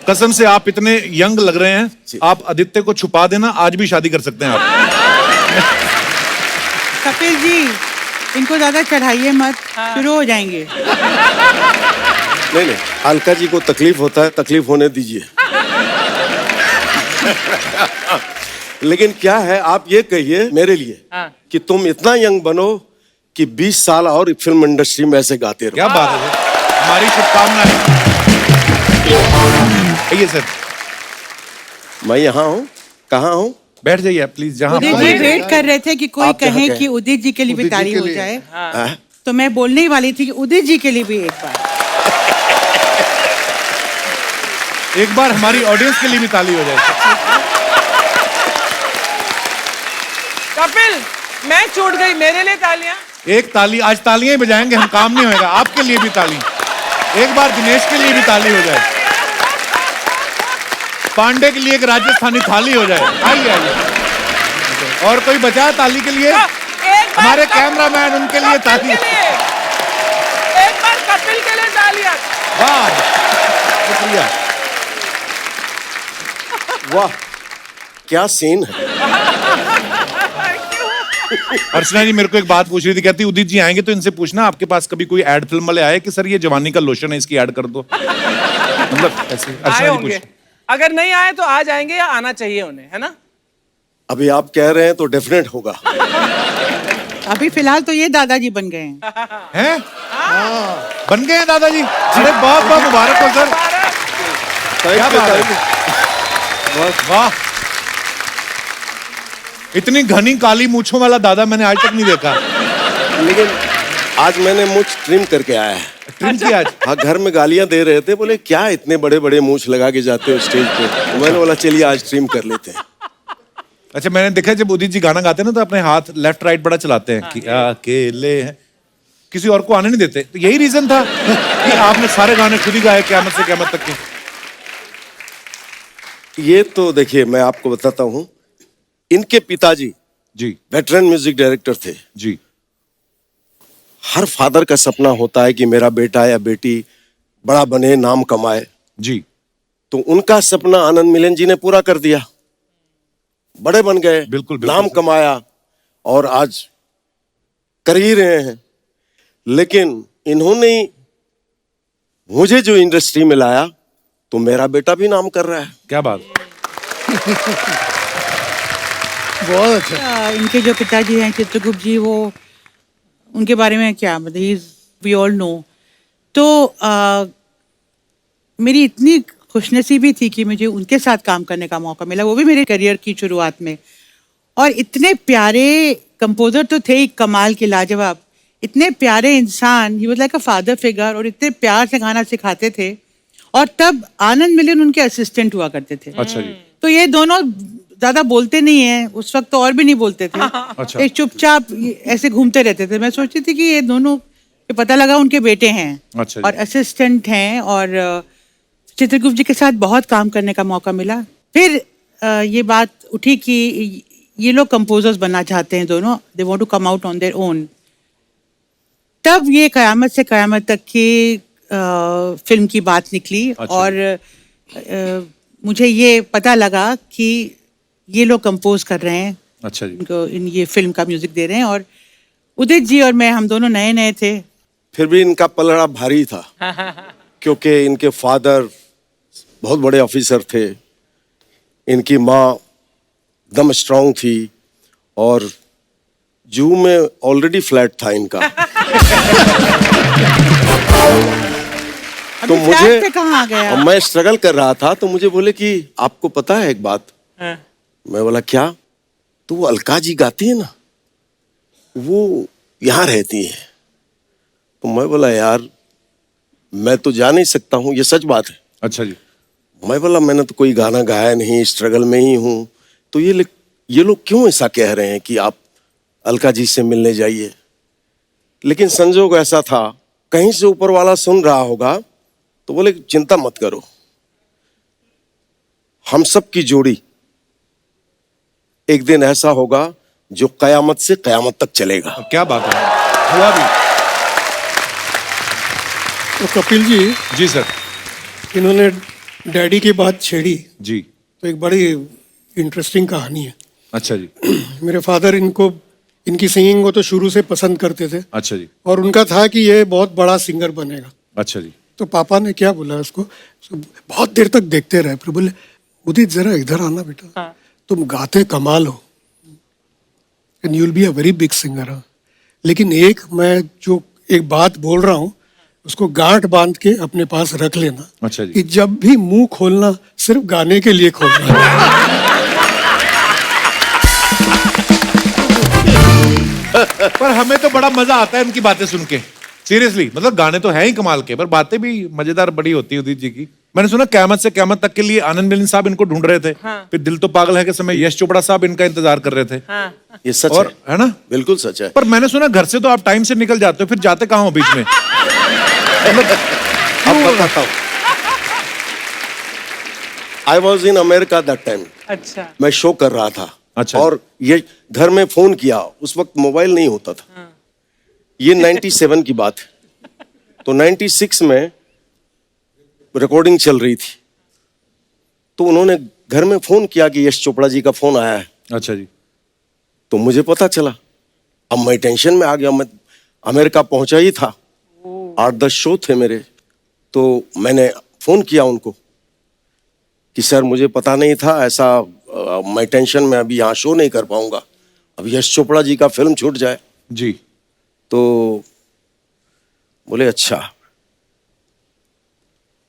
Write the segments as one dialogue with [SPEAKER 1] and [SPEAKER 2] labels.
[SPEAKER 1] कसम से आप इतने यंग लग रहे हैं, आप आदित्य को छुपा देना, आज भी शादी कर सकते हैं आप।
[SPEAKER 2] कपिल जी, इनको ज्यादा चढ़ाइए मत, शुरू हो जाएंगे।
[SPEAKER 3] नहीं, अलका जी को तकलीफ होता है, तकलीफ होने दीजिए। लेकिन क्या है, आप ये कहिए मेरे लिए कि तुम इतना यंग बनो कि 20 साल और फिल्म इंडस्ट्री में ऐसे गाते रहो।
[SPEAKER 1] क्या बात है, हमारी शुभकामनाएं। ये सर,
[SPEAKER 3] मैं यहाँ हूँ, कहाँ हूँ?
[SPEAKER 1] बैठ जाइए प्लीज। जहाँ
[SPEAKER 2] उदित जी वेट कर रहे थे कि कोई कहे कि उदित जी के लिए भी तारीफ हो जाए, तो मैं बोलने ही वाली थी कि उदित जी के लिए भी
[SPEAKER 1] एक बार हमारी ऑडियंस के लिए भी ताली हो जाए।
[SPEAKER 4] कपिल, मैं छूट गई, मेरे लिए तालियां।
[SPEAKER 1] एक ताली, आज तालियां ही बजाएंगे हम, काम नहीं होएगा। आपके लिए भी ताली, एक बार दिनेश के लिए भी ताली हो जाए, पांडे के लिए एक राजस्थानी थाली हो जाए। आइए आइए, और कोई बचा है ताली के लिए? हमारे कैमरामैन, उनके लिए ताली।
[SPEAKER 4] एक बार कपिल के लिए तालियां।
[SPEAKER 1] वाह, शुक्रिया।
[SPEAKER 3] वाह, क्या सीन है।
[SPEAKER 1] अर्चना जी मेरे को एक बात पूछ रही थी, कहती उदित जी आएंगे तो इनसे पूछना आपके पास कभी कोई एड फिल्म वाले आए कि सर ये जवानी का लोशन है, इसकी ऐड कर दो। मतलब ऐसे अर्चना जी पूछ।
[SPEAKER 4] अगर नहीं आए तो आ जाएंगे या आना चाहिए उन्हें, है ना?
[SPEAKER 3] अभी आप कह रहे हैं तो डेफिनेट होगा।
[SPEAKER 2] अभी फिलहाल तो ये दादाजी बन गए हैं।
[SPEAKER 1] बन गए हैं दादाजी? अरे बहुत बहुत मुबारक हो सर। क्या बात है, वाह। इतनी घनी काली मूंछों वाला दादा मैंने आज तक नहीं देखा।
[SPEAKER 3] लेकिन आज मैंने मूंछ ट्रिम करके आया है।
[SPEAKER 1] ट्रिम किया आज?
[SPEAKER 3] हाँ, घर में गालियां दे रहे थे, बोले क्या इतने बड़े बड़े मूंछ लगा के जाते हो स्टेज पे। तो मैंने बोला चलिए आज ट्रिम कर लेते हैं।
[SPEAKER 1] अच्छा, मैंने देखा जब उदित जी गाना गाते हैं ना तो अपने हाथ लेफ्ट राइट बड़ा चलाते हैं कि अकेले हैं, किसी और को आने नहीं देते। तो यही रीजन था कि आपने सारे गाने खुद ही गाए क़यामत से क़यामत तक के?
[SPEAKER 3] ये तो देखिए मैं आपको बताता हूँ, इनके पिताजी
[SPEAKER 1] जी
[SPEAKER 3] वेटरन म्यूजिक डायरेक्टर थे
[SPEAKER 1] जी।
[SPEAKER 3] हर फादर का सपना होता है कि मेरा बेटा या बेटी बड़ा बने, नाम कमाए
[SPEAKER 1] जी।
[SPEAKER 3] तो उनका सपना आनंद मिलन जी ने पूरा कर दिया, बड़े बन गए,
[SPEAKER 1] बिल्कुल,
[SPEAKER 3] नाम कमाया और आज कर ही रहे हैं। लेकिन इन्होंने मुझे जो इंडस्ट्री में लाया तो मेरा बेटा भी नाम कर रहा है।
[SPEAKER 1] क्या बात।
[SPEAKER 5] बहुत अच्छा।
[SPEAKER 2] इनके जो पिताजी हैं चित्रगुप्त जी, वो उनके बारे में क्या मतलब, वी ऑल नो। तो मेरी इतनी खुशनसीबी थी कि मुझे उनके साथ काम करने का मौका मिला, वो भी मेरे करियर की शुरुआत में। और इतने प्यारे कंपोजर तो थे ही, कमाल के, लाजवाब, इतने प्यारे इंसान, he was like a father figure, और इतने प्यार से गाना सिखाते थे। और तब आनंद मिलन उनके असिस्टेंट हुआ करते थे।
[SPEAKER 1] अच्छा जी।
[SPEAKER 2] तो ये दोनों ज्यादा बोलते नहीं है, उस वक्त तो और भी नहीं बोलते थे।
[SPEAKER 1] अच्छा।
[SPEAKER 2] एक चुपचाप ऐसे घूमते रहते थे। मैं सोचती थी कि ये दोनों, ये पता लगा उनके बेटे हैं।
[SPEAKER 1] अच्छा
[SPEAKER 2] और असिस्टेंट हैं। और चित्रगुप्त जी के साथ बहुत काम करने का मौका मिला। फिर ये बात उठी कि ये लोग कंपोजर्स बनना चाहते हैं दोनों, they want to come out on their own. तब ये क़यामत से क़यामत तक की फिल्म की बात निकली।
[SPEAKER 1] अच्छा।
[SPEAKER 2] और मुझे ये पता लगा कि ये लोग कंपोज कर रहे हैं।
[SPEAKER 1] अच्छा जी।
[SPEAKER 2] इनको ये फिल्म का म्यूजिक दे रहे हैं। और उदित जी और मैं, हम दोनों नए नए थे।
[SPEAKER 3] फिर भी इनका पलड़ा भारी था क्योंकि इनके फादर बहुत बड़े ऑफिसर थे, इनकी माँ दम स्ट्रांग थी, और जू में ऑलरेडी फ्लैट था इनका। तो मुझे
[SPEAKER 2] से कहाँ आ गया?
[SPEAKER 3] और मैं स्ट्रगल कर रहा था, तो मुझे बोले कि आपको पता है एक बात। मैं बोला क्या? तो वो अलका जी गाती है ना, वो यहाँ रहती है। तो मैं बोला यार मैं तो जा नहीं सकता हूँ, ये सच बात है।
[SPEAKER 1] अच्छा जी।
[SPEAKER 3] मैं बोला मैंने तो कोई गाना गाया नहीं, स्ट्रगल में ही हूँ। तो ये लोग क्यों ऐसा कह रहे हैं कि आप अलका जी से मिलने जाइए। लेकिन संजोग ऐसा था, कहीं से ऊपर वाला सुन रहा होगा, तो बोले चिंता मत करो, हम सब की जोड़ी एक दिन ऐसा होगा जो कयामत से कयामत तक चलेगा।
[SPEAKER 1] क्या बात है, हुआ भी।
[SPEAKER 5] तो कपिल जी
[SPEAKER 1] जी सर।
[SPEAKER 5] इन्होंने डैडी की बात छेड़ी
[SPEAKER 1] जी।
[SPEAKER 5] तो एक बड़ी इंटरेस्टिंग कहानी है।
[SPEAKER 1] अच्छा जी।
[SPEAKER 5] मेरे फादर इनकी सिंगिंग को तो शुरू से पसंद करते थे
[SPEAKER 1] अच्छा जी।
[SPEAKER 5] और उनका था कि ये बहुत बड़ा सिंगर बनेगा।
[SPEAKER 1] अच्छा जी।
[SPEAKER 5] तो पापा ने क्या बोला उसको, बहुत देर तक देखते रहे, फिर बोले उदित जरा इधर आना बेटा, तुम गाते कमाल हो and you will be a very big singer. लेकिन मैं जो एक बात बोल रहा हूँ उसको गांठ बांध के अपने पास रख लेना।
[SPEAKER 1] अच्छा जी।
[SPEAKER 5] कि जब भी मुंह खोलना सिर्फ गाने के लिए खोलना।
[SPEAKER 1] पर हमें तो बड़ा मजा आता है इनकी बातें सुन के, सीरियसली। मतलब गाने तो हैं ही कमाल के, पर बातें भी मजेदार बड़ी होती है उदित जी की। मैंने सुना क़यामत से क़यामत तक के लिए आनंद मिलिंद साहब इनको ढूंढ रहे थे। फिर दिल तो पागल है के समय यश चोपड़ा साहब इनका इंतजार कर रहे थे।
[SPEAKER 3] ये सच
[SPEAKER 1] और है ना?
[SPEAKER 3] बिल्कुल सच है।
[SPEAKER 1] पर मैंने सुना घर से तो आप टाइम से निकल जाते हो, फिर जाते कहाँ हो बीच में?
[SPEAKER 3] अब बताता हूँ। I was in America that time.
[SPEAKER 4] अच्छा।
[SPEAKER 3] मैं शो कर रहा था।
[SPEAKER 1] अच्छा।
[SPEAKER 3] और ये घर में फोन किया, उस वक्त मोबाइल नहीं होता था। ये 97 की बात है। तो 96 में रिकॉर्डिंग चल रही थी, तो उन्होंने घर में फोन किया कि यश चोपड़ा जी का फोन आया है।
[SPEAKER 1] अच्छा जी।
[SPEAKER 3] तो मुझे पता चला। अब मैं टेंशन में आ गया, मैं अमेरिका पहुंचा ही था, 8-10 शो थे मेरे। तो मैंने फोन किया उनको कि सर मुझे पता नहीं था ऐसा, मैं टेंशन में अभी यहाँ शो नहीं कर पाऊंगा, अब यश चोपड़ा जी का फिल्म छूट जाए।
[SPEAKER 1] जी।
[SPEAKER 3] तो बोले अच्छा,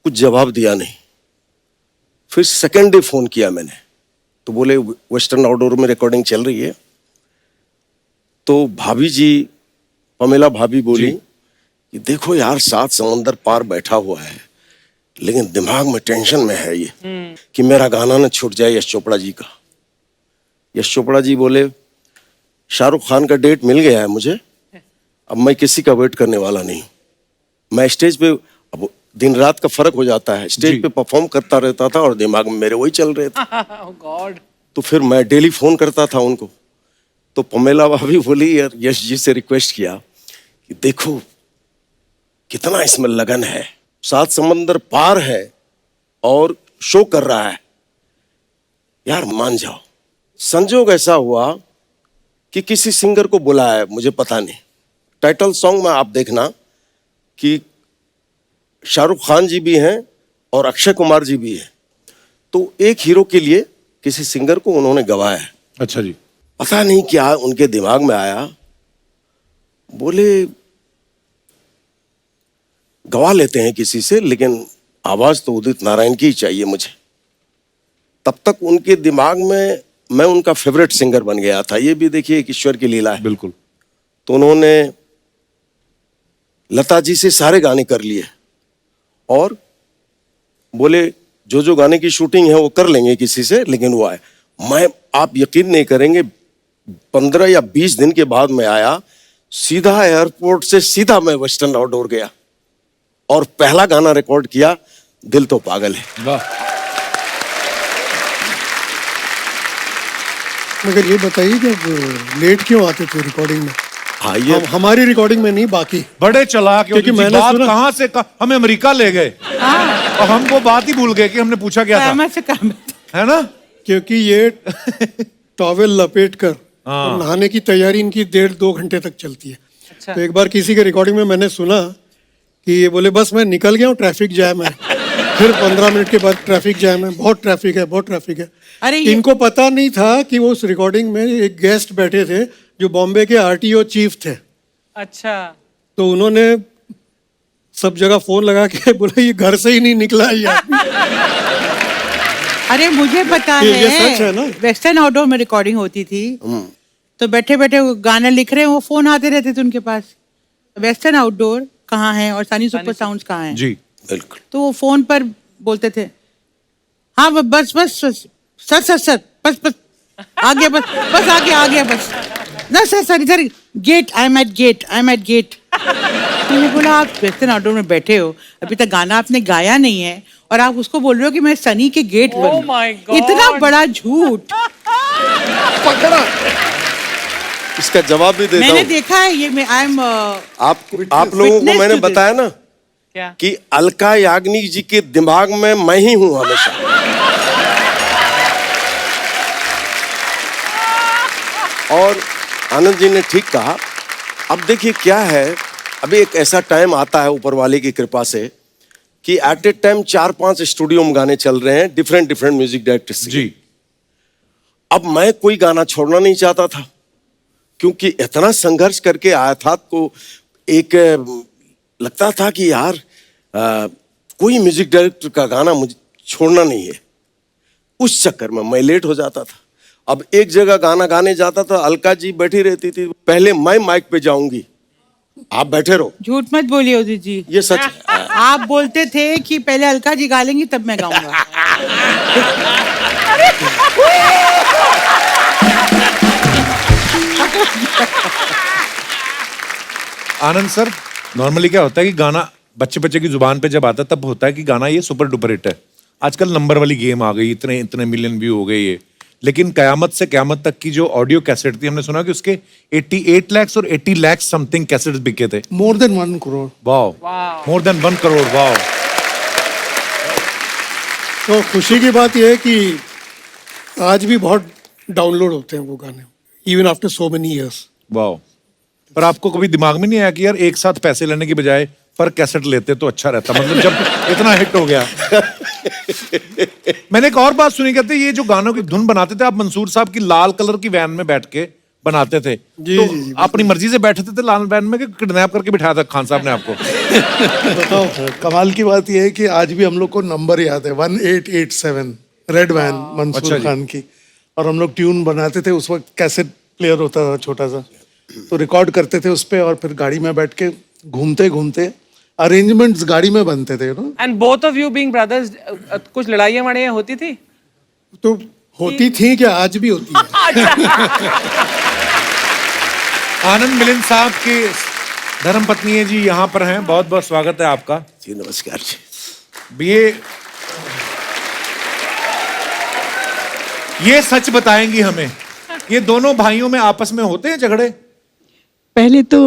[SPEAKER 3] कुछ जवाब दिया नहीं। फिर सेकेंड डे फोन किया मैंने, तो बोले वेस्टर्न आउटडोर में रिकॉर्डिंग चल रही है। तो भाभी जी, पमेला भाभी बोली कि देखो यार, 7 समंदर पार बैठा हुआ है, लेकिन दिमाग में टेंशन में है ये कि मेरा गाना न छूट जाए यश चोपड़ा जी का। यश चोपड़ा जी बोले शाहरुख खान का डेट मिल गया है मुझे, अब मैं किसी का वेट करने वाला नहीं। मैं स्टेज पे, अब दिन रात का फर्क हो जाता है, स्टेज पे परफॉर्म करता रहता था और दिमाग में मेरे वही चल रहे थे।
[SPEAKER 4] गॉड।
[SPEAKER 3] तो फिर मैं डेली फोन करता था उनको। तो पमेला भाभी बोली यार, यश जी से रिक्वेस्ट किया कि देखो कितना इसमें लगन है, 7 समंदर पार है और शो कर रहा है, यार मान जाओ। संजोग ऐसा हुआ कि किसी सिंगर को बुलाया, मुझे पता नहीं। टाइटल सॉन्ग में आप देखना कि शाहरुख खान जी भी हैं और अक्षय कुमार जी भी हैं। तो एक हीरो के लिए किसी सिंगर को उन्होंने गवाया है।
[SPEAKER 1] अच्छा जी।
[SPEAKER 3] पता नहीं क्या उनके दिमाग में आया, बोले गवा लेते हैं किसी से, लेकिन आवाज तो उदित नारायण की ही चाहिए मुझे। तब तक उनके दिमाग में मैं उनका फेवरेट सिंगर बन गया था। ये भी देखिए एक ईश्वर की लीला है।
[SPEAKER 1] बिल्कुल।
[SPEAKER 3] तो उन्होंने लता जी से सारे गाने कर लिए और बोले जो जो गाने की शूटिंग है वो कर लेंगे किसी से, लेकिन वो आए। मैं, आप यकीन नहीं करेंगे, 15 या 20 दिन के बाद मैं आया, सीधा एयरपोर्ट से सीधा मैं वेस्टर्न आउटडोर गया और पहला गाना रिकॉर्ड किया, दिल तो पागल है।
[SPEAKER 1] वाह।
[SPEAKER 5] मगर ये बताइए कि लेट क्यों आते थे रिकॉर्डिंग में?
[SPEAKER 3] हाँ, ये
[SPEAKER 5] हमारी रिकॉर्डिंग में नहीं, बाकी
[SPEAKER 1] बड़े चालाक है
[SPEAKER 5] क्योंकि
[SPEAKER 1] उदित जी,
[SPEAKER 5] मैंने
[SPEAKER 1] बात
[SPEAKER 5] सुना-
[SPEAKER 1] कहाँ से हमें अमेरिका ले गए और हम वो बात ही भूल गए कि हमने पूछा क्या था,
[SPEAKER 2] क़यामत से क़यामत।
[SPEAKER 1] है ना?
[SPEAKER 5] क्योंकि ये टॉवेल लपेट कर और नहाने की तैयारी इनकी 1.5-2 घंटे तक चलती है।
[SPEAKER 4] अच्छा।
[SPEAKER 5] तो एक बार किसी के रिकॉर्डिंग में मैंने सुना कि ये बोले बस मैं निकल गया हूँ, ट्रैफिक जैम है। फिर 15 मिनट के बाद ट्रैफिक जैम है, बहुत ट्रैफिक है, बहुत ट्रैफिक है।
[SPEAKER 2] अरे ये-
[SPEAKER 5] इनको पता नहीं था कि वो उस रिकॉर्डिंग में एक गेस्ट बैठे थे जो बॉम्बे के आरटीओ चीफ थे।
[SPEAKER 4] अच्छा।
[SPEAKER 5] तो उन्होंने सब जगह फोन लगा के बोला ये घर से ही नहीं निकला ये आदमी।
[SPEAKER 2] अरे मुझे पता
[SPEAKER 5] ये
[SPEAKER 2] है,
[SPEAKER 5] सच है ना?
[SPEAKER 2] वेस्टर्न आउटडोर में रिकॉर्डिंग होती थी, तो बैठे बैठे वो गाना लिख रहे हैं, वो फोन आते रहते थे उनके पास, वेस्टर्न आउटडोर कहाँ है और सनी सुपर साउंड्स कहाँ है।
[SPEAKER 1] जी।
[SPEAKER 3] बिल्कुल।
[SPEAKER 2] तो वो फोन पर बोलते थे, हाँ बस बस बस, सर बस बस आ गया, बस आ गया बस ना सर इधर gate, I am at gate. मैंने बोला आप वेस्टर्न आउटडोर में बैठे हो, अभी तक गाना आपने गाया नहीं है और आप उसको बोल रहे हो कि मैं सनी के गेट पर हूं।
[SPEAKER 4] my God!
[SPEAKER 2] इतना बड़ा झूठ।
[SPEAKER 3] पकड़ा। इसका जवाब भी देता
[SPEAKER 2] मैंने
[SPEAKER 3] हूँ।
[SPEAKER 2] देखा है ये, मैं आई एम
[SPEAKER 3] आप लोगों को
[SPEAKER 2] Witness
[SPEAKER 3] मैंने
[SPEAKER 2] to this.
[SPEAKER 3] बताया ना
[SPEAKER 4] क्या?
[SPEAKER 3] कि अलका याग्निक जी के दिमाग में मैं ही हूं हमेशा। और आनंद जी ने ठीक कहा। अब देखिए क्या है, अभी एक ऐसा टाइम आता है ऊपर वाले की कृपा से कि एट ए टाइम 4-5 स्टूडियो में गाने चल रहे हैं डिफरेंट डिफरेंट म्यूजिक डायरेक्टर्स के।
[SPEAKER 1] जी।
[SPEAKER 3] अब मैं कोई गाना छोड़ना नहीं चाहता था, क्योंकि इतना संघर्ष करके आया था, तो एक लगता था कि यार कोई म्यूजिक डायरेक्टर का गाना मुझे छोड़ना नहीं है। उस चक्कर में मैं लेट हो जाता था। अब एक जगह गाना गाने जाता था, अलका जी बैठी रहती थी, पहले मैं माइक पे जाऊंगी, आप बैठे रहो।
[SPEAKER 2] झूठ मत बोलिए उदित जी,
[SPEAKER 3] ये सच है।
[SPEAKER 2] आप बोलते थे कि पहले अलका जी गा लेंगी तब मैं गाऊंगा।
[SPEAKER 1] आनंद सर, नॉर्मली क्या होता है कि गाना बच्चे बच्चे की जुबान पे जब आता है तब होता है कि गाना ये सुपर डुपर हिट है। आजकल नंबर वाली गेम आ गई, इतने इतने मिलियन व्यू हो गए ये। लेकिन कयामत से कयामत तक की जो ऑडियो कैसेट थी, हमने सुना कि उसके 88 लाख और 80 लाख समथिंग कैसेट्स बिके थे।
[SPEAKER 5] More than 1 crore.
[SPEAKER 1] Wow, more than 1 crore. Wow.
[SPEAKER 5] तो खुशी की बात यह है कि आज भी बहुत डाउनलोड होते हैं वो गाने, even after so many years.
[SPEAKER 1] Wow. पर आपको कभी दिमाग में नहीं आया कि यार एक साथ पैसे लेने की बजाय पर कैसेट लेते तो अच्छा रहता, मतलब जब इतना हिट हो गया। मैंने एक और बात सुनी, कहते ये जो गानों की धुन बनाते थे आप मंसूर साहब की लाल कलर की वैन में बैठ के बनाते थे।
[SPEAKER 5] जी,
[SPEAKER 1] तो
[SPEAKER 5] जी, जी,
[SPEAKER 1] अपनी मर्जी से बैठे थे लाल वैन में कि किडनैप करके बिठाया था खान साहब ने आपको?
[SPEAKER 6] बताओ, कमाल की बात यह है कि आज भी हम लोग को नंबर याद है, 1887 रेड वैन मंसूर
[SPEAKER 1] अच्छा जी।
[SPEAKER 6] खान की। और हम लोग ट्यून बनाते थे, उस वक्त कैसेट प्लेयर होता था छोटा सा, तो रिकॉर्ड करते थे उस पे और फिर गाड़ी में बैठ के घूमते घूमते अरेंजमेंट्स गाड़ी में बनते थे ना।
[SPEAKER 4] And both of you being brothers, कुछ लड़ाइयाँ वड़ाइयाँ होती थी?
[SPEAKER 5] तो होती थी क्या, आज भी होती है।
[SPEAKER 1] आनंद मिलिंद साहब की धर्मपत्नी है जी, यहाँ पर हैं। बहुत बहुत स्वागत है आपका।
[SPEAKER 3] जी नमस्कार जी।
[SPEAKER 1] ये सच बताएंगी हमें, ये दोनों भाइयों में आपस में होते हैं झगड़े?
[SPEAKER 7] पहले तो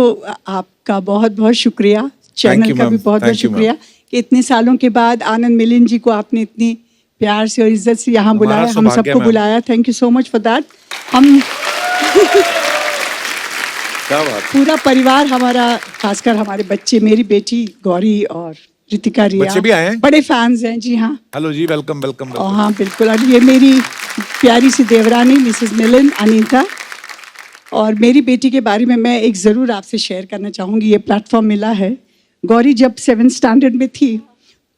[SPEAKER 7] आपका बहुत बहुत शुक्रिया, चैनल
[SPEAKER 1] you,
[SPEAKER 7] का भी
[SPEAKER 1] ma'am.
[SPEAKER 7] बहुत बहुत
[SPEAKER 1] Thank you,
[SPEAKER 7] शुक्रिया कि इतने सालों के बाद आनंद मिलिंद जी को आपने इतनी प्यार से और इज्जत से यहाँ
[SPEAKER 1] हमारा
[SPEAKER 7] बुलाया, हम
[SPEAKER 1] सौभाग्य,
[SPEAKER 7] सबको
[SPEAKER 1] ma'am.
[SPEAKER 7] बुलाया। Thank you so much for that. हम
[SPEAKER 3] क्या बात।
[SPEAKER 7] पूरा परिवार हमारा, खासकर हमारे बच्चे, मेरी बेटी गौरी और रितिका रिया,
[SPEAKER 1] बच्चे भी आए हैं?
[SPEAKER 7] बड़े फैंस हैं जी। हाँ,
[SPEAKER 1] हेलो जी, वेलकम वेलकम
[SPEAKER 7] और
[SPEAKER 1] वेलकम।
[SPEAKER 7] हाँ बिल्कुल। और ये मेरी प्यारी सी देवरानी मिसेस मिलिंद, अनीता। और मेरी बेटी के बारे में मैं एक ज़रूर आपसे शेयर करना चाहूँगी, ये प्लेटफॉर्म मिला है। गौरी जब 7th स्टैंडर्ड में थी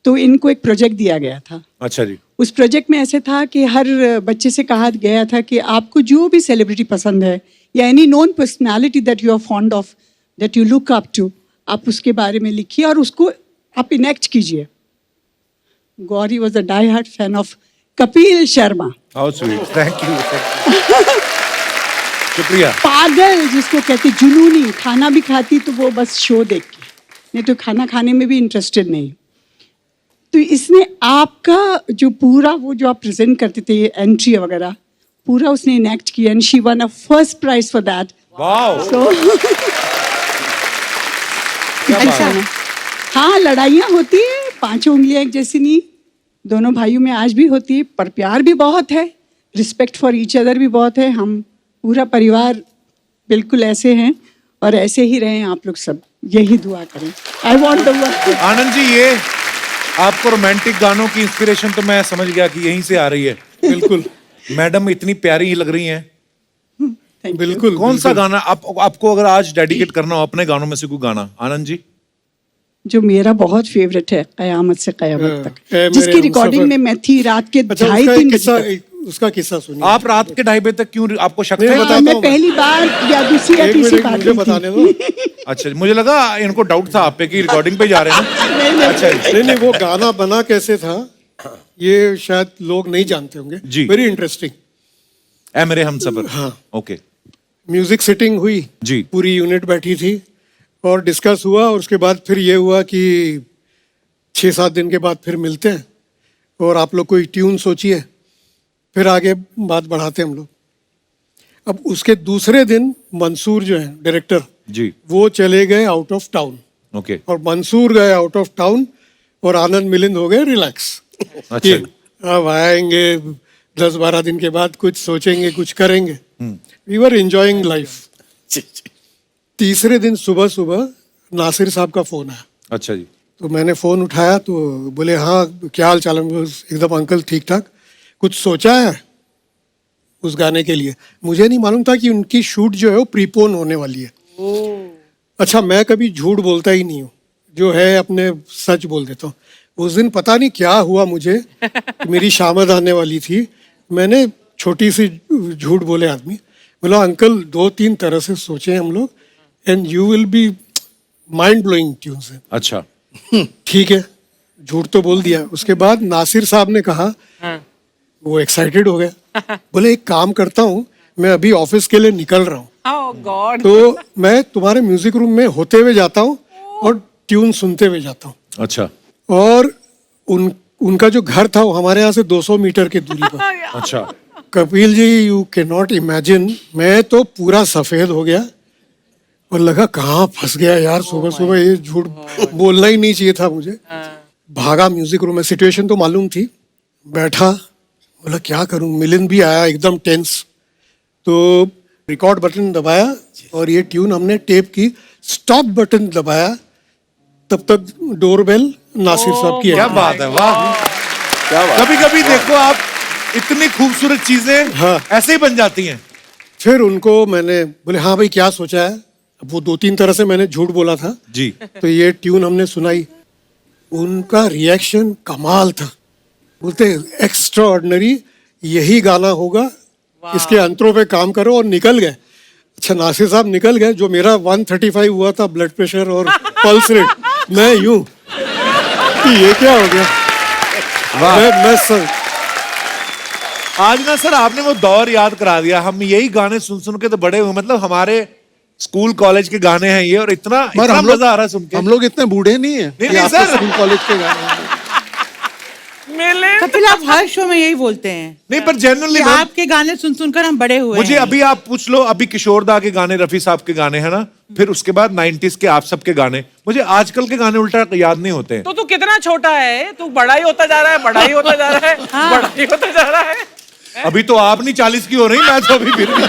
[SPEAKER 7] तो इनको एक प्रोजेक्ट दिया गया था।
[SPEAKER 1] अच्छा जी।
[SPEAKER 7] उस प्रोजेक्ट में ऐसे था कि हर बच्चे से कहा गया था कि आपको जो भी सेलिब्रिटी पसंद है या any known personality that you are fond of, that you look up to, आप उसके बारे में लिखिए और उसको आप इनेक्ट कीजिए। Gauri was a die hard fan of Kapil Sharma.
[SPEAKER 1] How sweet, thank you. शुक्रिया।
[SPEAKER 7] पागल जिसको कहते, जुनूनी, खाना भी खाती तो वो बस शो देख के, नहीं तो खाना खाने में भी इंटरेस्टेड नहीं। तो इसने आपका जो पूरा वो जो आप प्रेजेंट करते थे एंट्री वगैरह पूरा उसने इनेक्ट किया and she won a first prize for that.
[SPEAKER 1] Wow.
[SPEAKER 7] So
[SPEAKER 2] अच्छा,
[SPEAKER 7] हाँ, लड़ाइयाँ होती है, 5 उंगलियां एक जैसी नहीं, दोनों भाइयों में आज भी होती है, पर प्यार भी बहुत है, रिस्पेक्ट फॉर ईच अदर भी बहुत है। हम पूरा परिवार बिल्कुल ऐसे हैं और ऐसे ही रहें आप लोग सब, यही दुआ करें। I want the work.
[SPEAKER 1] Anand ji, ये आपको रोमांटिक गानों की इंस्पिरेशन तो मैं समझ गया कि यहीं से आ रही है।
[SPEAKER 5] बिल्कुल
[SPEAKER 1] मैडम इतनी प्यारी लग रही हैं।
[SPEAKER 5] बिल्कुल।
[SPEAKER 1] कौन सा गाना आपको अगर आज डेडिकेट करना हो अपने गानों में से कोई गाना, आनंद जी?
[SPEAKER 7] जो मेरा बहुत फेवरेट है, कयामत से कयामत
[SPEAKER 5] ए
[SPEAKER 7] तक,
[SPEAKER 5] मेरे
[SPEAKER 7] जिसकी रिकॉर्डिंग
[SPEAKER 5] हमसफर।
[SPEAKER 7] में मैं थी रात के
[SPEAKER 5] अच्छा,
[SPEAKER 7] 2:30-3 बजे तक।
[SPEAKER 5] उसका किस्सा सुनिए।
[SPEAKER 1] आप रात के 2:30 बजे तक क्यों, आपको शक
[SPEAKER 5] नहीं,
[SPEAKER 1] था?
[SPEAKER 5] बताता
[SPEAKER 7] मैं
[SPEAKER 5] हूँ
[SPEAKER 7] पहली बार या दूसरी या
[SPEAKER 5] एक
[SPEAKER 7] तीसरी
[SPEAKER 5] मिनट
[SPEAKER 7] बार
[SPEAKER 5] मुझे
[SPEAKER 7] गई
[SPEAKER 5] बताने
[SPEAKER 7] थी।
[SPEAKER 5] दो।
[SPEAKER 1] अच्छा, मुझे लगा इनको डाउट था आप पे कि रिकॉर्डिंग पे जा रहे हैं। अच्छा जी।
[SPEAKER 5] नहीं नहीं, वो गाना बना कैसे था ये शायद लोग नहीं जानते होंगे।
[SPEAKER 1] जी।
[SPEAKER 5] Very interesting.
[SPEAKER 1] ऐ मेरे हमसफर।
[SPEAKER 5] हाँ।
[SPEAKER 1] ओके
[SPEAKER 5] म्यूजिक सिटिंग हुई
[SPEAKER 1] जी।
[SPEAKER 5] पूरी यूनिट बैठी थी और डिस्कस हुआ और उसके बाद फिर ये हुआ कि 6-7 दिन के बाद फिर मिलते हैं और आप लोग कोई ट्यून सोचिए, फिर आगे बात बढ़ाते हैं हम लोग। अब उसके दूसरे दिन मंसूर जो है डायरेक्टर
[SPEAKER 1] जी।
[SPEAKER 5] वो चले गए आउट ऑफ टाउन।
[SPEAKER 1] ओके
[SPEAKER 5] और मंसूर गए आउट ऑफ टाउन और आनंद मिलिंद हो गए रिलैक्स।
[SPEAKER 1] अच्छा।
[SPEAKER 5] अब आएंगे 10-12 दिन के बाद, कुछ सोचेंगे, कुछ करेंगे। We were enjoying life. तीसरे दिन सुबह सुबह नासिर साहब का फोन आया।
[SPEAKER 1] अच्छा जी।
[SPEAKER 5] तो मैंने फोन उठाया तो बोले हाँ क्या हाल चाल है? एकदम अंकल ठीक ठाक। कुछ सोचा है उस गाने के लिए? मुझे नहीं मालूम था कि उनकी शूट जो है वो प्रीपोन होने वाली है। अच्छा, मैं कभी झूठ बोलता ही नहीं हूँ, जो है अपने सच बोल देता हूँ। उस दिन पता नहीं क्या हुआ मुझे, मेरी शामद आने वाली थी, मैंने छोटी सी झूठ बोले आदमी, बोला अंकल 2-3 तरह से सोचे हम लोग, and you will be mind blowing tunes.
[SPEAKER 1] अच्छा।
[SPEAKER 5] ठीक है, झूठ तो बोल दिया। उसके बाद नासिर साहब ने कहा, वो एक्साइटेड हो गया, बोले एक काम करता हूँ, मैं अभी ऑफिस के लिए निकल रहा हूँ,
[SPEAKER 4] Oh God.
[SPEAKER 5] तो मैं तुम्हारे म्यूजिक रूम में होते हुए जाता हूँ और ट्यून सुनते हुए जाता हूँ।
[SPEAKER 1] अच्छा।
[SPEAKER 5] और उनका जो घर था वो हमारे यहाँ से 200 मीटर की दूरी पर।
[SPEAKER 1] अच्छा।
[SPEAKER 5] Kapil ji, you can not imagine, मैं तो पूरा सफेद हो गया और लगा कहाँ फंस गया यार, सुबह सुबह ये झूठ बोलना ही नहीं चाहिए था मुझे। भागा म्यूजिक रूम में, सिचुएशन तो मालूम थी, बैठा, बोला क्या करूं। मिलिंद भी आया एकदम टेंस, तो रिकॉर्ड बटन दबाया और ये ट्यून हमने टेप की, स्टॉप बटन दबाया, तब तक डोरबेल नासिर साहब की
[SPEAKER 1] क्या
[SPEAKER 5] है।
[SPEAKER 1] बात है, वाह।
[SPEAKER 3] क्या बात।
[SPEAKER 1] कभी कभी देखो आप, इतनी खूबसूरत चीजें
[SPEAKER 5] हाँ।
[SPEAKER 1] ऐसे ही बन जाती हैं।
[SPEAKER 5] फिर उनको मैंने बोले हाँ भाई क्या सोचा है? अब वो 2-3 तरह से मैंने झूठ बोला था
[SPEAKER 1] जी।
[SPEAKER 5] तो ये ट्यून हमने सुनाई, उनका रिएक्शन कमाल था, बोलते एक्स्ट्रा ऑर्डिनरी, यही गाना होगा, इसके अंतरों पे काम करो, और निकल गए। अच्छा, नासिर साहब निकल गए, जो मेरा 135 हुआ था ब्लड प्रेशर और पल्स रेट, मैं यूं कि ये क्या हो गया। मैं सर
[SPEAKER 1] आज ना सर आपने वो दौर याद करा दिया, हम यही गाने सुन सुन के तो बड़े हुए, मतलब हमारे स्कूल कॉलेज के गाने हैं ये, और इतना मजा आ रहा है सुन के।
[SPEAKER 6] हम लोग इतने बूढ़े नहीं है
[SPEAKER 1] नहीं,
[SPEAKER 6] कि आपको
[SPEAKER 1] सर।
[SPEAKER 6] स्कूल कॉलेज के गाने।
[SPEAKER 4] मिलिंद,
[SPEAKER 2] कपिल आप हर शो में यही बोलते हैं
[SPEAKER 1] नहीं, पर जेन्युइनली
[SPEAKER 2] कि आपके गाने सुन सुनकर हम बड़े हुए
[SPEAKER 1] मुझे
[SPEAKER 2] हैं।
[SPEAKER 1] अभी आप पूछ लो, अभी किशोर दा के गाने, रफी साहब के गाने हैं ना, फिर उसके बाद 90s के आप सबके गाने, मुझे आजकल के गाने उल्टा याद नहीं होते हैं।
[SPEAKER 4] तो तू कितना छोटा है, तू बड़ा ही होता जा रहा है, बड़ा ही होता जा रहा है, बड़ा ही होता जा रहा है।
[SPEAKER 1] अभी तो आप नहीं 40 की हो रही, मैं तो अभी फिर भी।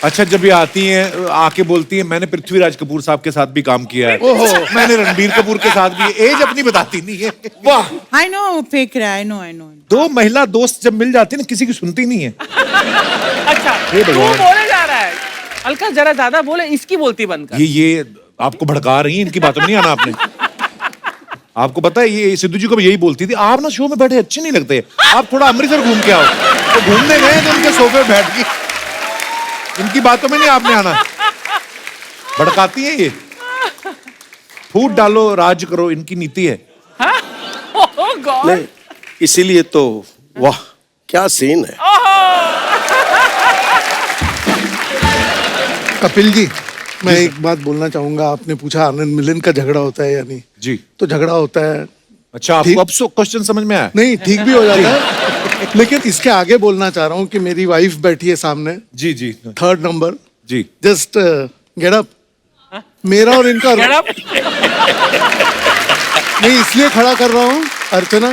[SPEAKER 1] अच्छा, जब ये आती हैं आके बोलती हैं, मैंने पृथ्वीराज कपूर साहब के साथ भी काम किया है, मैंने रणबीर कपूर के साथ भी, एज अपनी बताती नहीं है। वाह,
[SPEAKER 2] आई नो फेक रहा है, आई नो।
[SPEAKER 1] दो महिला दोस्त जब मिल जाती है ना, किसी की सुनती नहीं है।
[SPEAKER 4] अच्छा,
[SPEAKER 1] हे
[SPEAKER 4] तू
[SPEAKER 1] भगवान।
[SPEAKER 4] बोले जा रहा है, अलका जरा ज्यादा बोले, इसकी बोलती बंद कर।
[SPEAKER 1] ये आपको भड़का रही है, इनकी बातों में नहीं आना आपने। आपको पता है ये सिद्धू जी को भी यही बोलती थी, आप ना शो में बैठे अच्छे नहीं लगते, आप थोड़ा अमृतसर घूम के आओ। तो घूमने गए तो उनके सोफे बैठ गई, इनकी बातों में नहीं आपने आना। भड़काती है ये, फूट डालो राज करो, इनकी नीति है।
[SPEAKER 4] Oh God.
[SPEAKER 3] नहीं, इसीलिए तो वाह क्या सीन है।
[SPEAKER 6] कपिल जी, मैं एक बात बोलना चाहूंगा। आपने पूछा आनंद मिलिंद का झगड़ा होता है या नहीं?
[SPEAKER 1] जी।
[SPEAKER 6] तो झगड़ा होता है।
[SPEAKER 1] अच्छा, आपको
[SPEAKER 6] ठीक।
[SPEAKER 1] अब क्वेश्चन समझ में आया?
[SPEAKER 6] नहीं, ठीक भी हो जाता है, लेकिन इसके आगे बोलना चाह रहा हूँ कि मेरी वाइफ बैठी है सामने,
[SPEAKER 1] जी जी
[SPEAKER 6] 3rd नंबर,
[SPEAKER 1] जी।
[SPEAKER 6] Just get up. मेरा और इनका
[SPEAKER 4] Get up.
[SPEAKER 6] नहीं, इसलिए खड़ा कर रहा हूँ, अर्चना,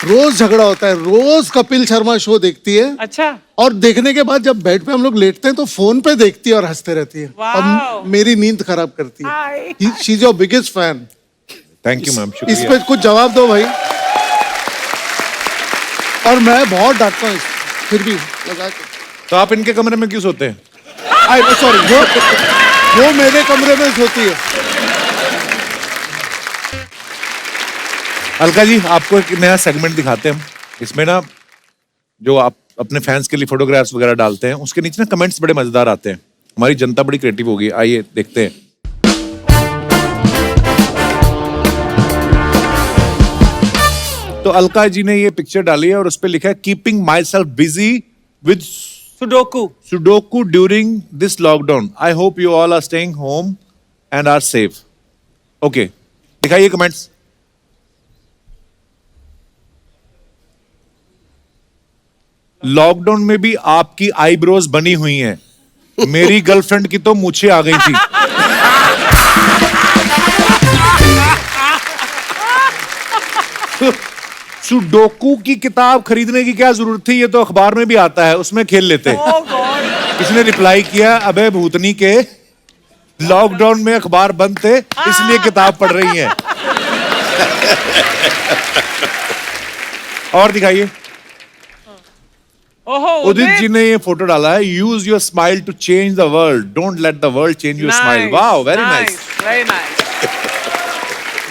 [SPEAKER 6] रोज झगड़ा होता है, रोज कपिल शर्मा शो देखती है,
[SPEAKER 4] अच्छा,
[SPEAKER 6] और देखने के बाद जब बेड पे हम लोग लेटते हैं तो फोन पे देखती है और हंसते रहती है,
[SPEAKER 4] वाह।
[SPEAKER 6] और मेरी नींद खराब करती है। She is your biggest fan.
[SPEAKER 1] Thank you ma'am,
[SPEAKER 6] इस
[SPEAKER 1] शुक्रिया।
[SPEAKER 6] पे कुछ जवाब दो भाई। और मैं बहुत डांटता हूँ फिर भी लगा के।
[SPEAKER 1] तो आप इनके कमरे में क्यों सोते हैं?
[SPEAKER 6] सॉरी, वो मेरे कमरे में सोती है।
[SPEAKER 1] अलका जी, आपको एक नया सेगमेंट दिखाते हैं हम। इसमें ना जो आप अपने फैंस के लिए फोटोग्राफ्स वगैरह डालते हैं, उसके नीचे ना कमेंट्स बड़े मजेदार आते हैं। हमारी जनता बड़ी क्रिएटिव होगी, आइए देखते हैं। तो अलका जी ने ये पिक्चर डाली है और उस पर लिखा है, keeping myself busy with sudoku during this lockdown. I hope you all are staying home and are safe. Okay, दिखाइए कमेंट्स। लॉकडाउन में भी आपकी आईब्रोज बनी हुई हैं। मेरी गर्लफ्रेंड की तो मूछें आ गई थी। सुडोकू की किताब खरीदने की क्या जरूरत थी, ये तो अखबार में भी आता है, उसमें खेल लेते। इसने रिप्लाई किया, अबे भूतनी के, लॉकडाउन में अखबार बंद थे इसलिए किताब पढ़ रही हैं। और दिखाइए।
[SPEAKER 4] ओहो
[SPEAKER 1] उदित जी ने ये फोटो डाला है, use your smile to change the world, don't let the world change your smile. Wow, very nice,
[SPEAKER 4] very nice.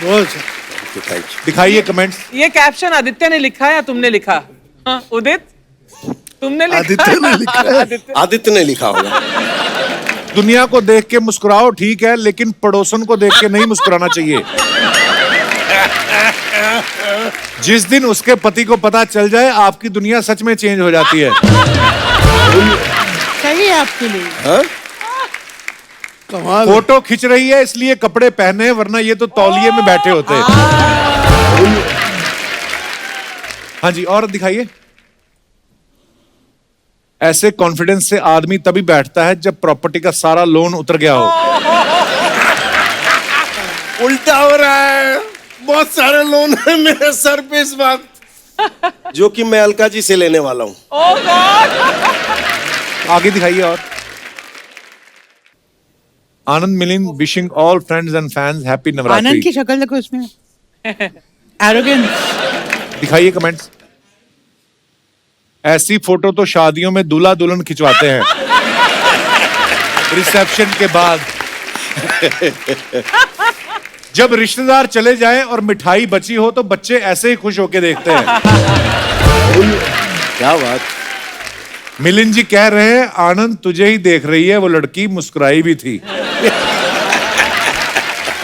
[SPEAKER 5] बहुत अच्छा।
[SPEAKER 3] Thank you.
[SPEAKER 1] दिखाइए कमेंट्स।
[SPEAKER 4] ये कैप्शन आदित्य ने लिखा है या तुमने लिखा? हाँ, उदित तुमने लिखा?
[SPEAKER 5] आदित्य ने लिखा है।
[SPEAKER 3] आदित्य ने लिखा होगा।
[SPEAKER 1] दुनिया को देख के मुस्कुराओ ठीक है, लेकिन पड़ोसन को देख के नहीं मुस्कुराना चाहिए। जिस दिन उसके पति को पता चल जाए, आपकी दुनिया सच में चेंज हो जाती है।
[SPEAKER 2] सही है आपके लिए।
[SPEAKER 3] हाँ?
[SPEAKER 5] कमाल।
[SPEAKER 1] फोटो खिंच रही है इसलिए कपड़े पहने, वरना ये तो तौलिए में बैठे होते। हाँ जी, और दिखाइए। ऐसे कॉन्फिडेंस से आदमी तभी बैठता है जब प्रॉपर्टी का सारा लोन उतर गया हो।
[SPEAKER 3] उल्टा हो रहा है, बहुत सारे लोन है मेरे सर पे इस वक्त, जो कि मैं अलका जी से लेने वाला हूँ।
[SPEAKER 4] Oh god.
[SPEAKER 1] आगे दिखाइए। और Anand Milind wishing all friends and fans happy
[SPEAKER 2] Anand
[SPEAKER 1] Navratri.
[SPEAKER 2] की शक्ल देखो इसमें, एरोगेंस।
[SPEAKER 1] दिखाइए कमेंट्स। ऐसी फोटो तो शादियों में दूल्हा दुल्हन खिंचवाते हैं रिसेप्शन के बाद। जब रिश्तेदार चले जाएं और मिठाई बची हो तो बच्चे ऐसे ही खुश होके देखते हैं।
[SPEAKER 3] क्या बात।
[SPEAKER 1] मिलिंद जी कह रहे हैं, आनंद तुझे ही देख रही है, वो लड़की मुस्कुराई भी थी।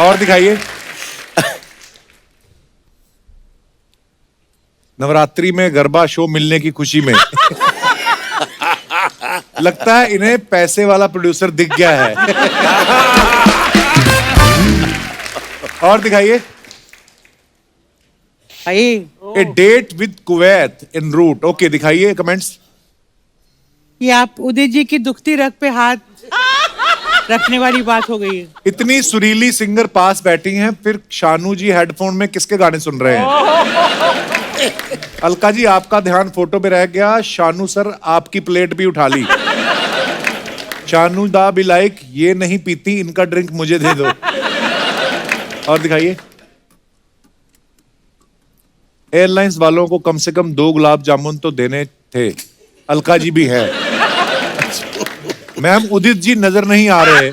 [SPEAKER 1] और दिखाइए। नवरात्रि में गरबा शो मिलने की खुशी में लगता है इन्हें पैसे वाला प्रोड्यूसर दिख गया है। और दिखाइए। A date with Kuwait in route. Okay, दिखाइए कमेंट्स।
[SPEAKER 2] ये आप उदित जी की दुखती रग पे हाथ रखने वाली बात हो गई है।
[SPEAKER 1] इतनी सुरीली सिंगर पास बैठी हैं, फिर शानू जी हेडफोन में किसके गाने सुन रहे हैं? अलका जी, आपका ध्यान फोटो पे रह गया, शानू सर आपकी प्लेट भी उठा ली। शानू दा भी लाइक, ये नहीं पीती, इनका ड्रिंक मुझे दे दो। और दिखाइए। एयरलाइंस वालों को कम से कम 2 गुलाब जामुन तो देने थे। अलका जी भी है। मैम, उदित जी नजर नहीं आ रहे।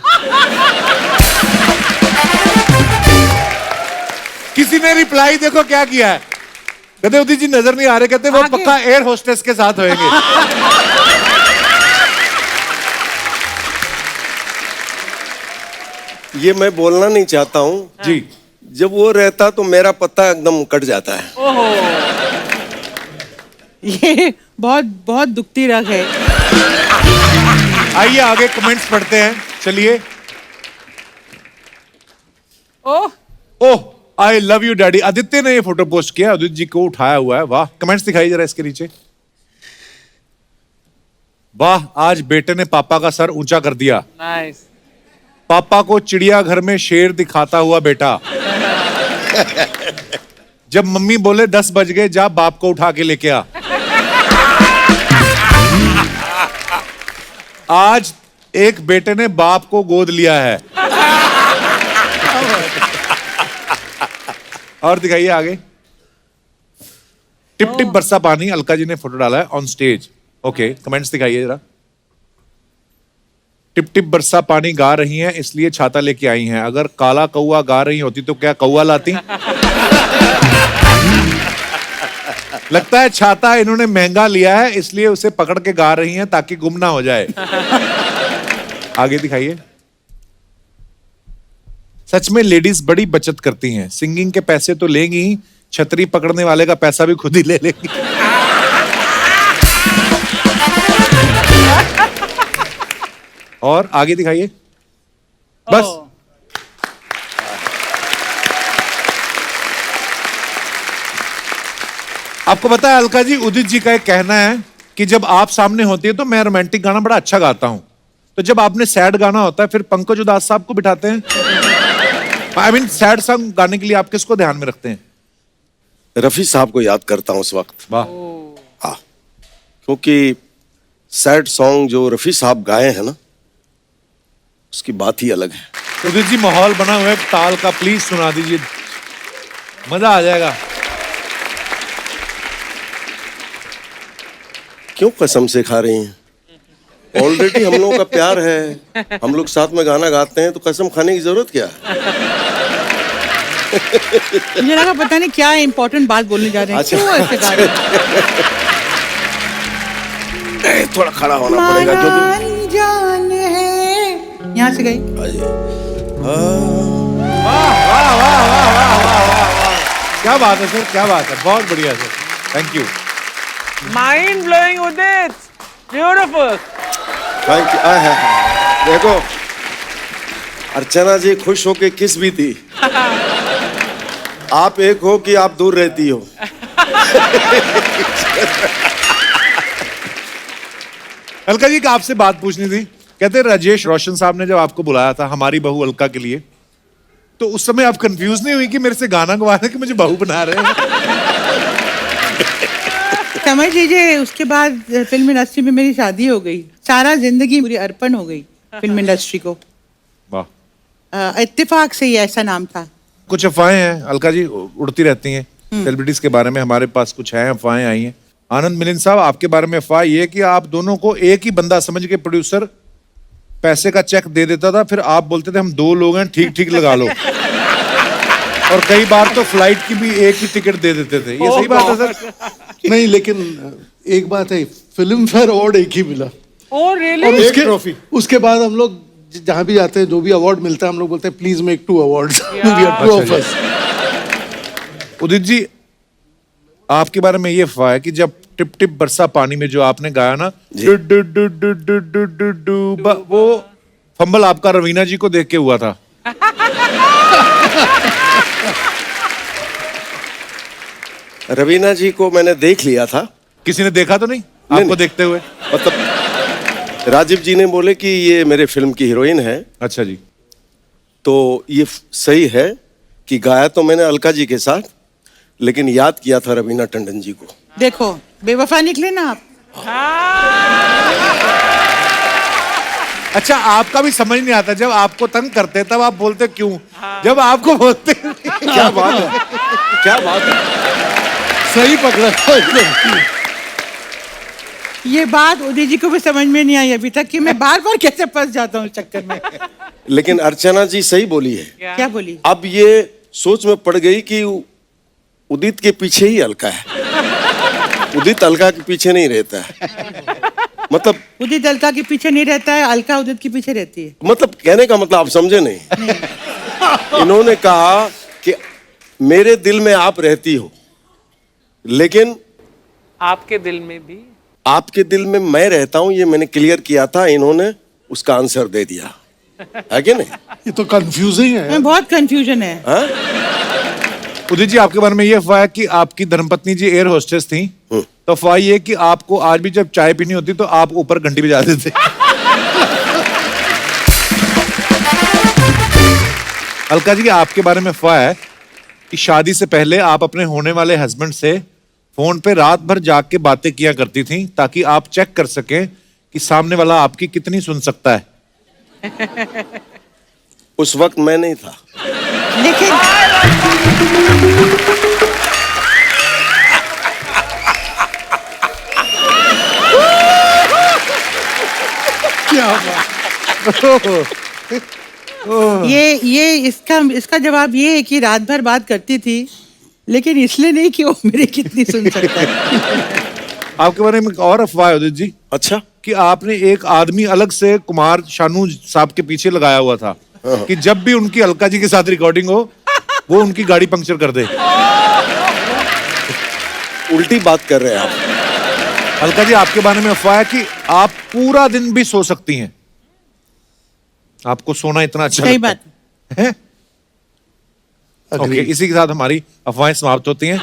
[SPEAKER 1] किसी ने रिप्लाई देखो क्या किया है, कहते उदित जी नजर नहीं आ रहे, कहते वो पक्का एयर होस्टेस के साथ होंगे।
[SPEAKER 3] ये मैं बोलना नहीं चाहता हूँ
[SPEAKER 1] जी।
[SPEAKER 3] जब वो रहता तो मेरा पत्ता एकदम कट जाता है।
[SPEAKER 2] ये बहुत बहुत दुखती रग है।
[SPEAKER 1] आइए आगे कमेंट्स पढ़ते हैं, चलिए।
[SPEAKER 4] Oh
[SPEAKER 1] oh, I love you daddy. Aditya ने ये फोटो पोस्ट किया, उदित जी को उठाया हुआ है। वाह, कमेंट्स दिखाइए जरा इसके नीचे। वाह, आज बेटे ने पापा का सर ऊंचा कर दिया।
[SPEAKER 4] नाइस।
[SPEAKER 1] पापा को चिड़ियाघर में शेर दिखाता हुआ बेटा। जब मम्मी बोले 10 बज गए, जा बाप को उठा के लेके आ। आज एक बेटे ने बाप को गोद लिया है। और दिखाइए आगे। टिप टिप बरसा पानी, अलका जी ने फोटो डाला है ऑन स्टेज। ओके, कमेंट्स दिखाइए जरा। टिप टिप बरसा पानी गा रही हैं इसलिए छाता लेके आई हैं। अगर काला कौआ गा रही होती तो क्या कौआ लाती? लगता है छाता इन्होंने महंगा लिया है इसलिए उसे पकड़ के गा रही हैं ताकि गुम ना हो जाए। आगे दिखाइए। सच में लेडीज बड़ी बचत करती हैं, सिंगिंग के पैसे तो लेंगी ही, छतरी पकड़ने वाले का पैसा भी खुद ही ले लेंगी। और आगे दिखाइए। बस। आपको पता है अलका जी, उदित जी का एक कहना है कि जब आप सामने होती है तो मैं रोमांटिक गाना बड़ा अच्छा गाता हूं। तो जब आपने सैड गाना होता है फिर पंकज उदास साहब को बिठाते हैं? आई मीन सैड सॉन्ग गाने के लिए आप किसको ध्यान में रखते हैं?
[SPEAKER 3] रफी साहब को याद करता हूँ उस वक्त।
[SPEAKER 1] वाह।
[SPEAKER 3] हाँ, क्योंकि सैड सॉन्ग जो रफी साहब गाए हैं ना, उसकी बात ही अलग है।
[SPEAKER 1] उदित जी माहौल बना हुआ है ताल का, प्लीज सुना दीजिए, मजा आ जाएगा।
[SPEAKER 3] क्यों कसम से खा रही हैं? ऑलरेडी हम लोगों का प्यार है, हम लोग साथ में गाना गाते हैं, तो कसम खाने की जरूरत क्या है?
[SPEAKER 2] मुझे लगा पता नहीं क्या इम्पोर्टेंट बात बोलने जा रहे हैं,
[SPEAKER 3] अच्छा,
[SPEAKER 2] क्यों ऐसे गा रहे हैं?
[SPEAKER 3] थोड़ा खड़ा होना पड़ेगा क्योंकि
[SPEAKER 2] अनजान है, यहाँ से गई।
[SPEAKER 1] क्या बात है सर, क्या बात है, बहुत बढ़िया sir, thank you.
[SPEAKER 4] Mind blowing Udit, beautiful.
[SPEAKER 3] Thank you. देखो अर्चना जी खुश होके किस भी थी, आप एक हो कि आप दूर रहती हो।
[SPEAKER 1] अलका जी का आपसे बात पूछनी थी। कहते हैं राजेश रोशन साहब ने जब आपको बुलाया था हमारी बहू अलका के लिए, तो उस समय आप कंफ्यूज नहीं हुई कि मेरे से गाना गवा रहे हैं कि मुझे बहू बना रहे हैं?
[SPEAKER 2] समझ लीजिए उसके बाद फिल्म इंडस्ट्री में मेरी शादी हो गई, सारा जिंदगी पूरी अर्पण हो गई फिल्म इंडस्ट्री को।
[SPEAKER 1] वाह।
[SPEAKER 2] इत्तेफाक से ही ऐसा नाम था।
[SPEAKER 1] कुछ अफवाहें हैं अलका जी, उड़ती रहती हैं सेलिब्रिटीज के बारे में, हमारे पास कुछ है अफवाहें आई हैं। आनंद मिलिंद साहब आपके बारे में अफवाह ये कि आप दोनों को एक ही बंदा समझ के प्रोड्यूसर पैसे का चेक दे देता था, फिर आप बोलते थे हम 2 लोग हैं, ठीक ठीक लगा लो। और कई बार तो फ्लाइट की भी एक ही टिकट दे देते थे, ये सही बात है सर?
[SPEAKER 6] नहीं, लेकिन एक बात है, फिल्म फेयर अवार्ड एक ही मिला।
[SPEAKER 4] Oh really?
[SPEAKER 6] और उसके बाद हम लोग जहां भी जाते हैं, जो भी अवार्ड मिलता है, हम लोग बोलते हैं please make 2 awards, we are 2 of us.
[SPEAKER 1] Udit ji आपके बारे में ये अफवाह है कि जब टिप टिप बरसा पानी में जो आपने गाया ना, do do do do do do do do, वो फंबल आपका रवीना जी को देख के हुआ था।
[SPEAKER 3] रवीना जी को मैंने देख लिया था।
[SPEAKER 1] किसी ने देखा तो नहीं आपको
[SPEAKER 3] नहीं।
[SPEAKER 1] देखते हुए?
[SPEAKER 3] मतलब राजीव जी ने बोले कि ये मेरे फिल्म की हीरोइन है,
[SPEAKER 1] अच्छा जी।
[SPEAKER 3] तो ये सही है कि गाया तो मैंने अलका जी के साथ, लेकिन याद किया था रवीना टंडन जी को।
[SPEAKER 2] देखो बेवफा निकले ना आप।
[SPEAKER 1] अच्छा आपका भी समझ नहीं आता, जब आपको तंग करते हैं तब आप बोलते क्यों, जब आपको बोलते
[SPEAKER 3] क्या बात है, क्या बात है,
[SPEAKER 6] सही पकड़ा था एकदम।
[SPEAKER 2] ये बात उदय जी को भी समझ में नहीं आई अभी तक कि मैं बार बार कैसे फंस जाता हूँ इस चक्कर में।
[SPEAKER 3] लेकिन अर्चना जी सही बोली है।
[SPEAKER 2] क्या बोली?
[SPEAKER 3] अब ये सोच में पड़ गई कि उदित के पीछे ही अलका है, उदित अलका के पीछे नहीं रहता है। मतलब
[SPEAKER 2] उदित अलका के पीछे नहीं रहता है, अलका उदित के पीछे रहती है।
[SPEAKER 3] मतलब कहने का मतलब आप समझे नहीं। इन्होंने कहा कि मेरे दिल में आप रहती हो, लेकिन
[SPEAKER 4] आपके दिल में भी
[SPEAKER 3] आपके दिल में मैं रहता हूं, ये मैंने क्लियर किया था, इन्होंने उसका आंसर दे दिया है कि नहीं?
[SPEAKER 6] ये तो कंफ्यूजिंग है।
[SPEAKER 2] बहुत कंफ्यूजन है।
[SPEAKER 3] हाँ?
[SPEAKER 1] उदित जी आपके बारे में ये अफवाह है कि आपकी धर्मपत्नी जी एयर होस्टेस थी, तो अफवाह ये कि आपको आज भी जब चाय पीनी होती तो आप ऊपर घंटी बजाते थे। अलका जी आपके बारे में अफवाह है कि शादी से पहले आप अपने होने वाले हस्बैंड से फोन पे रात भर जाग के बातें किया करती थी ताकि आप चेक कर सकें कि सामने वाला आपकी कितनी सुन सकता है।
[SPEAKER 3] उस वक्त मैं नहीं था।
[SPEAKER 2] लेकिन
[SPEAKER 6] क्या बात।
[SPEAKER 2] ये इसका जवाब ये है कि रात भर बात करती थी, लेकिन इसलिए नहीं कि वो मेरी कितनी सुन सकता है।
[SPEAKER 1] आपके बारे में एक और अफवाह है उदित जी,
[SPEAKER 3] अच्छा,
[SPEAKER 1] कि आपने एक आदमी अलग से कुमार शानू साहब के पीछे लगाया हुआ था कि जब भी उनकी अलका जी के साथ रिकॉर्डिंग हो वो उनकी गाड़ी पंक्चर कर दे।
[SPEAKER 3] उल्टी बात कर रहे हैं आप।
[SPEAKER 1] अलका जी आपके बारे में अफवाह है कि आप पूरा दिन भी सो सकती हैं, आपको सोना इतना अच्छा
[SPEAKER 2] सही
[SPEAKER 1] लगता
[SPEAKER 2] बात
[SPEAKER 1] है। ओके, इसी के साथ हमारी अफवाहें समाप्त होती हैं।